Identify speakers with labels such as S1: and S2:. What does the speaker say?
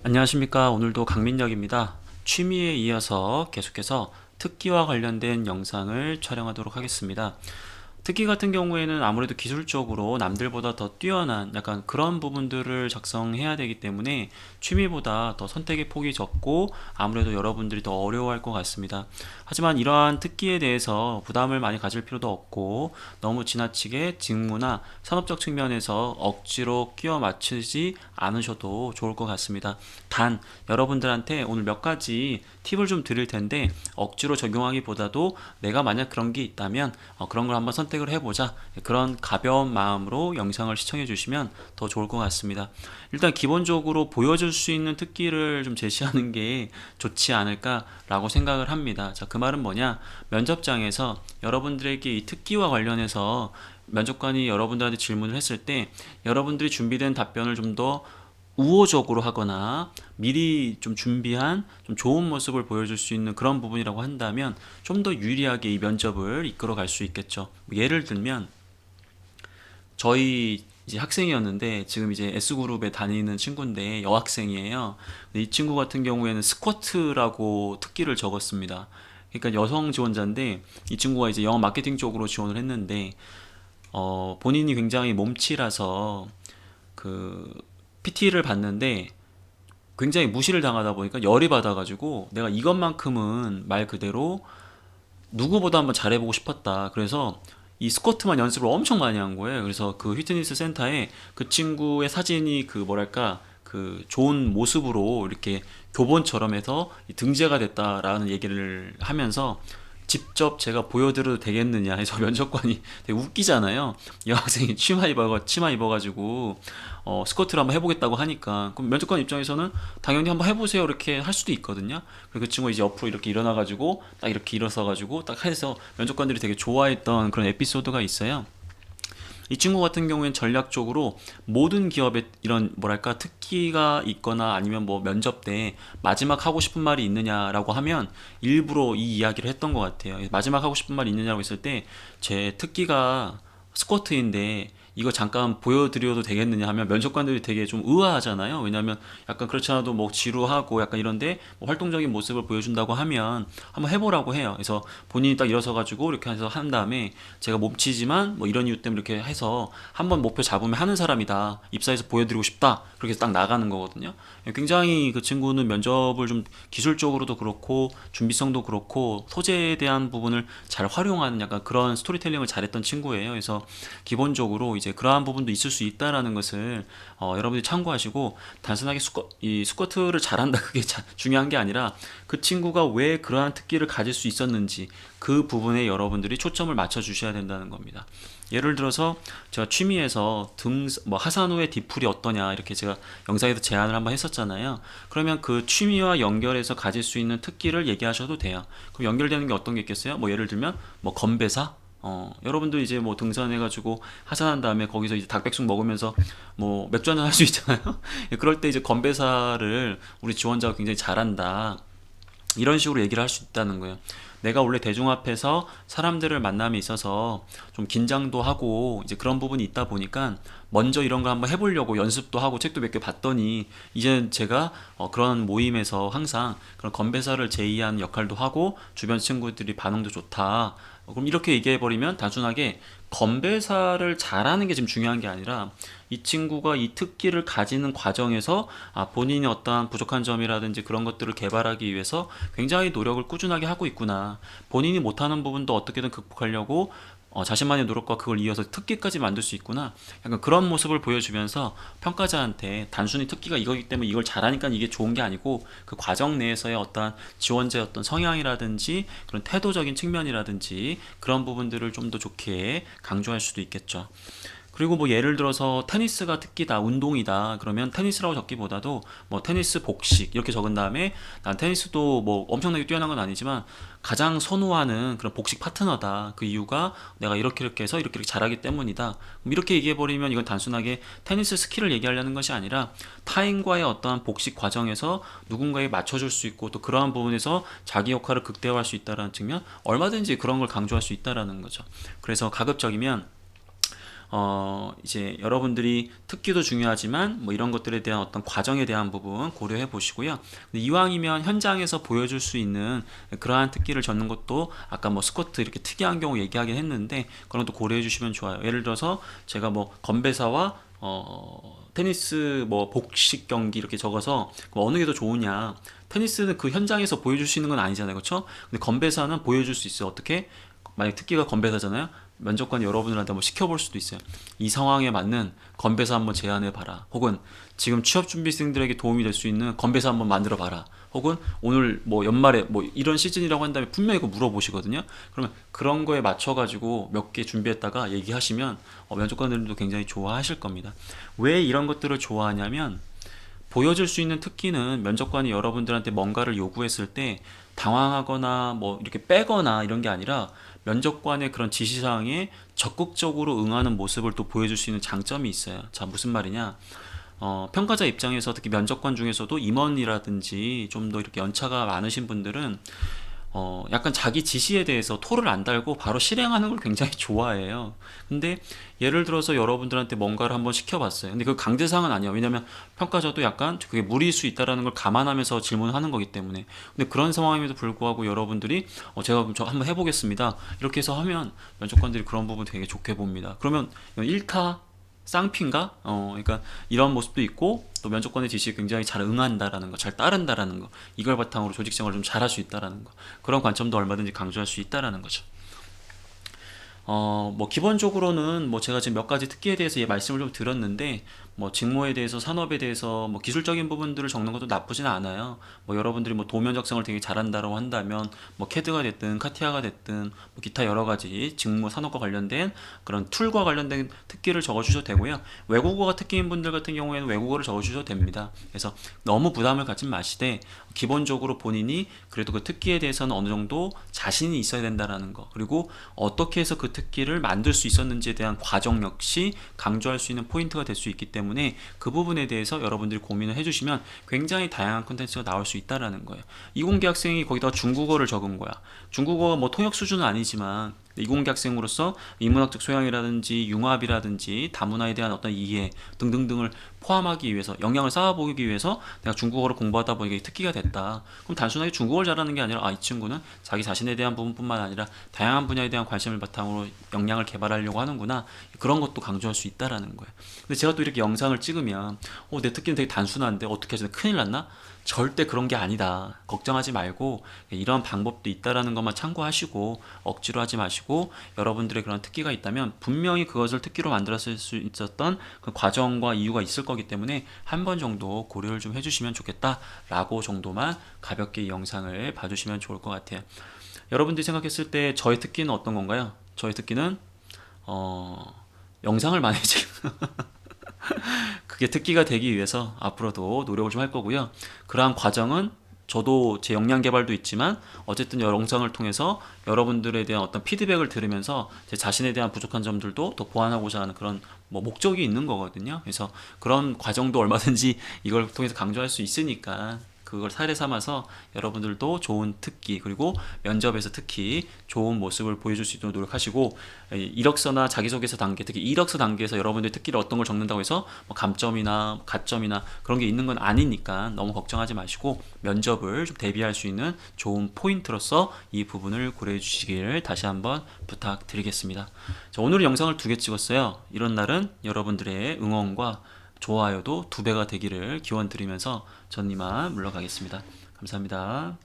S1: 안녕하십니까. 오늘도 강민혁입니다. 취미에 이어서 계속해서 특기와 관련된 영상을 촬영하도록 하겠습니다. 특기 같은 경우에는 아무래도 기술적으로 남들보다 더 뛰어난 약간 그런 부분들을 작성해야 되기 때문에 취미보다 더 선택의 폭이 적고 아무래도 여러분들이 더 어려워할 것 같습니다. 하지만 이러한 특기에 대해서 부담을 많이 가질 필요도 없고 너무 지나치게 직무나 산업적 측면에서 억지로 끼워 맞추지 않으셔도 좋을 것 같습니다. 단 여러분들한테 오늘 몇 가지 팁을 좀 드릴 텐데 억지로 적용하기보다도 내가 만약 그런 게 있다면 그런 걸 한번 선택을 해보자, 그런 가벼운 마음으로 영상을 시청해 주시면 더 좋을 것 같습니다. 일단 기본적으로 보여줄 수 있는 특기를 좀 제시하는 게 좋지 않을까라고 생각을 합니다. 자, 그 말은 뭐냐? 면접장에서 여러분들에게 이 특기와 관련해서 면접관이 여러분들한테 질문을 했을 때 여러분들이 준비된 답변을 좀 더 우호적으로 하거나 미리 좀 준비한 좀 좋은 모습을 보여줄 수 있는 그런 부분이라고 한다면 좀 더 유리하게 이 면접을 이끌어 갈 수 있겠죠. 예를 들면 저희 이제 학생이었는데 지금 이제 S그룹에 다니는 친구인데 여학생이에요. 근데 이 친구 같은 경우에는 스쿼트라고 특기를 적었습니다. 그러니까 여성 지원자인데 이 친구가 이제 영어 마케팅 쪽으로 지원을 했는데 본인이 굉장히 몸치라서 그 PT를 받는데 굉장히 무시를 당하다 보니까 열이 받아가지고 내가 이것만큼은 말 그대로 누구보다 한번 잘해보고 싶었다. 그래서 이 스쿼트만 연습을 엄청 많이 한 거예요. 그래서 그 휘트니스 센터에 그 친구의 사진이 그 뭐랄까 그 좋은 모습으로 이렇게 교본처럼 해서 등재가 됐다라는 얘기를 하면서 직접 제가 보여드려도 되겠느냐 해서 면접관이 되게 웃기잖아요. 여학생이 치마 입어가지고 스쿼트를 한번 해보겠다고 하니까 그럼 면접관 입장에서는 당연히 한번 해보세요 이렇게 할 수도 있거든요. 그리고 그 친구 이제 옆으로 이렇게 일어나가지고 딱 이렇게 일어서가지고 딱 해서 면접관들이 되게 좋아했던 그런 에피소드가 있어요. 이 친구 같은 경우에는 전략적으로 모든 기업에 이런 뭐랄까 특기가 있거나 아니면 뭐 면접 때 마지막 하고 싶은 말이 있느냐라고 하면 일부러 이 이야기를 했던 것 같아요. 마지막 하고 싶은 말이 있느냐고 했을 때 제 특기가 스쿼트인데 이거 잠깐 보여드려도 되겠느냐 하면 면접관들이 되게 좀 의아하잖아요. 왜냐하면 약간 그렇지 않아도 뭐 지루하고 약간 이런데 뭐 활동적인 모습을 보여준다고 하면 한번 해보라고 해요. 그래서 본인이 딱 일어서 가지고 이렇게 해서 한 다음에 제가 몸치지만 뭐 이런 이유 때문에 이렇게 해서 한번 목표 잡으면 하는 사람이다. 입사해서 보여드리고 싶다. 그렇게 해서 딱 나가는 거거든요. 굉장히 그 친구는 면접을 좀 기술적으로도 그렇고 준비성도 그렇고 소재에 대한 부분을 잘 활용하는 약간 그런 스토리텔링을 잘했던 친구예요. 그래서 기본적으로 이제 그러한 부분도 있을 수 있다라는 것을 여러분들이 참고하시고 단순하게 이 스쿼트를 잘한다 그게 중요한 게 아니라 그 친구가 왜 그러한 특기를 가질 수 있었는지 그 부분에 여러분들이 초점을 맞춰 주셔야 된다는 겁니다. 예를 들어서 제가 취미에서 뭐 하산 후의 뒤풀이 어떠냐 이렇게 제가 영상에서 제안을 한번 했었잖아요. 그러면 그 취미와 연결해서 가질 수 있는 특기를 얘기하셔도 돼요. 그럼 연결되는 게 어떤 게 있겠어요? 뭐 예를 들면 뭐 건배사, 여러분들 이제 뭐 등산해가지고 하산한 다음에 거기서 이제 닭백숙 먹으면서 뭐 맥주 한잔 할 수 있잖아요. 그럴 때 이제 건배사를 우리 지원자가 굉장히 잘한다. 이런 식으로 얘기를 할 수 있다는 거예요. 내가 원래 대중 앞에서 사람들을 만남에 있어서 좀 긴장도 하고 이제 그런 부분이 있다 보니까 먼저 이런 걸 한번 해보려고 연습도 하고 책도 몇 개 봤더니 이제 제가 그런 모임에서 항상 그런 건배사를 제의한 역할도 하고 주변 친구들이 반응도 좋다. 그럼 이렇게 얘기해버리면 단순하게 건배사를 잘하는 게 지금 중요한 게 아니라 이 친구가 이 특기를 가지는 과정에서 본인이 어떠한 부족한 점이라든지 그런 것들을 개발하기 위해서 굉장히 노력을 꾸준하게 하고 있구나. 본인이 못하는 부분도 어떻게든 극복하려고 자신만의 노력과 그걸 이어서 특기까지 만들 수 있구나. 약간 그런 모습을 보여주면서 평가자한테 단순히 특기가 이거기 때문에 이걸 잘하니까 이게 좋은 게 아니고 그 과정 내에서의 어떤 지원자의 어떤 성향이라든지 그런 태도적인 측면이라든지 그런 부분들을 좀 더 좋게 강조할 수도 있겠죠. 그리고 뭐 예를 들어서 테니스가 특기다, 운동이다. 그러면 테니스라고 적기보다도 뭐 테니스 복식 이렇게 적은 다음에 난 테니스도 뭐 엄청나게 뛰어난 건 아니지만 가장 선호하는 그런 복식 파트너다. 그 이유가 내가 이렇게 해서 이렇게 잘하기 때문이다. 이렇게 얘기해 버리면 이건 단순하게 테니스 스킬을 얘기하려는 것이 아니라 타인과의 어떠한 복식 과정에서 누군가에 맞춰줄 수 있고 또 그러한 부분에서 자기 역할을 극대화할 수 있다는 측면 얼마든지 그런 걸 강조할 수 있다라는 거죠. 그래서 가급적이면 이제 여러분들이 특기도 중요하지만 뭐 이런 것들에 대한 어떤 과정에 대한 부분 고려해 보시고요. 근데 이왕이면 현장에서 보여줄 수 있는 그러한 특기를 젓는 것도 아까 뭐 스쿼트 이렇게 특이한 경우 얘기하긴 했는데 그런 것도 고려해 주시면 좋아요. 예를 들어서 제가 뭐 건배사와 테니스 뭐 복식 경기 이렇게 적어서 어느 게 더 좋으냐. 테니스는 그 현장에서 보여줄 수 있는 건 아니잖아요. 그렇죠? 근데 건배사는 보여줄 수 있어요. 어떻게? 만약 특기가 건배사잖아요. 면접관 여러분들한테 한번 시켜볼 수도 있어요. 이 상황에 맞는 건배사 한번 제안해 봐라. 혹은 지금 취업 준비생들에게 도움이 될 수 있는 건배사 한번 만들어 봐라. 혹은 오늘 뭐 연말에 뭐 이런 시즌이라고 한 다음에 분명히 그거 물어보시거든요. 그러면 그런 거에 맞춰가지고 몇 개 준비했다가 얘기하시면 면접관들도 굉장히 좋아하실 겁니다. 왜 이런 것들을 좋아하냐면 보여줄 수 있는 특기는 면접관이 여러분들한테 뭔가를 요구했을 때 당황하거나 뭐 이렇게 빼거나 이런 게 아니라 면접관의 그런 지시사항에 적극적으로 응하는 모습을 또 보여줄 수 있는 장점이 있어요. 자, 무슨 말이냐? 평가자 입장에서 특히 면접관 중에서도 임원이라든지 좀 더 이렇게 연차가 많으신 분들은 약간 자기 지시에 대해서 토를 안 달고 바로 실행하는 걸 굉장히 좋아해요. 근데 예를 들어서 여러분들한테 뭔가를 한번 시켜봤어요. 근데 그 강제사항은 아니야. 왜냐면 평가자도 약간 그게 무리일 수 있다라는 걸 감안하면서 질문을 하는 거기 때문에. 근데 그런 상황임에도 불구하고 여러분들이 제가 저 한번 해보겠습니다. 이렇게 해서 하면 면접관들이 그런 부분 되게 좋게 봅니다. 그러면 일타 쌍피인가? 그러니까 이런 모습도 있고 또 면접관의 지시에 굉장히 잘 응한다라는 거, 잘 따른다라는 거, 이걸 바탕으로 조직 생활을 좀 잘할 수 있다라는 거, 그런 관점도 얼마든지 강조할 수 있다라는 거죠. 뭐 기본적으로는 뭐 제가 지금 몇 가지 특기에 대해서 말씀을 좀 드렸는데 뭐 직무에 대해서 산업에 대해서 뭐 기술적인 부분들을 적는 것도 나쁘진 않아요. 뭐 여러분들이 뭐 도면 작성을 되게 잘한다고 한다면 뭐 캐드가 됐든 카티아가 됐든 뭐 기타 여러 가지 직무 산업과 관련된 그런 툴과 관련된 특기를 적어주셔도 되고요. 외국어가 특기인 분들 같은 경우에는 외국어를 적어주셔도 됩니다. 그래서 너무 부담을 갖지 마시되 기본적으로 본인이 그래도 그 특기에 대해서는 어느 정도 자신이 있어야 된다라는 거, 그리고 어떻게 해서 그 특기를 만들 수 있었는지에 대한 과정 역시 강조할 수 있는 포인트가 될 수 있기 때문에 그 부분에 대해서 여러분들이 고민을 해주시면 굉장히 다양한 콘텐츠가 나올 수 있다라는 거예요. 이공계 학생이 거기다 중국어를 적은 거야. 중국어가 뭐 통역 수준은 아니지만 이공계 학생으로서 인문학적 소양이라든지 융합이라든지 다문화에 대한 어떤 이해 등등등을 포함하기 위해서 영향을 쌓아보기 위해서 내가 중국어를 공부하다 보니까 특기가 됐다. 그럼 단순하게 중국어를 잘하는 게 아니라 이 친구는 자기 자신에 대한 부분뿐만 아니라 다양한 분야에 대한 관심을 바탕으로 역량을 개발하려고 하는구나. 그런 것도 강조할 수 있다라는 거예요. 근데 제가 또 이렇게 영상을 찍으면 내 특기는 되게 단순한데 어떻게 하지? 큰일 났나? 절대 그런 게 아니다. 걱정하지 말고 이런 방법도 있다라는 것만 참고하시고 억지로 하지 마시고 여러분들의 그런 특기가 있다면 분명히 그것을 특기로 만들었을 수 있었던 그 과정과 이유가 있을 거기 때문에 한 번 정도 고려를 좀 해주시면 좋겠다라고 정도만 가볍게 이 영상을 봐주시면 좋을 것 같아요. 여러분들이 생각했을 때 저의 특기는 어떤 건가요? 저의 특기는 영상을 많이 찍는 그게 특기가 되기 위해서 앞으로도 노력을 좀 할 거고요. 그러한 과정은 저도 제 역량 개발도 있지만 어쨌든 영상을 통해서 여러분들에 대한 어떤 피드백을 들으면서 제 자신에 대한 부족한 점들도 더 보완하고자 하는 그런 뭐 목적이 있는 거거든요. 그래서 그런 과정도 얼마든지 이걸 통해서 강조할 수 있으니까 그걸 사례 삼아서 여러분들도 좋은 특기, 그리고 면접에서 특히 좋은 모습을 보여줄 수 있도록 노력하시고, 이력서나 자기소개서 단계, 특히 이력서 단계에서 여러분들이 특기를 어떤 걸 적는다고 해서 뭐 감점이나 가점이나 그런 게 있는 건 아니니까 너무 걱정하지 마시고 면접을 좀 대비할 수 있는 좋은 포인트로서 이 부분을 고려해 주시길 다시 한번 부탁드리겠습니다. 자, 오늘은 영상을 2개 찍었어요. 이런 날은 여러분들의 응원과 좋아요도 2배가 되기를 기원 드리면서 전 이만 물러가겠습니다. 감사합니다.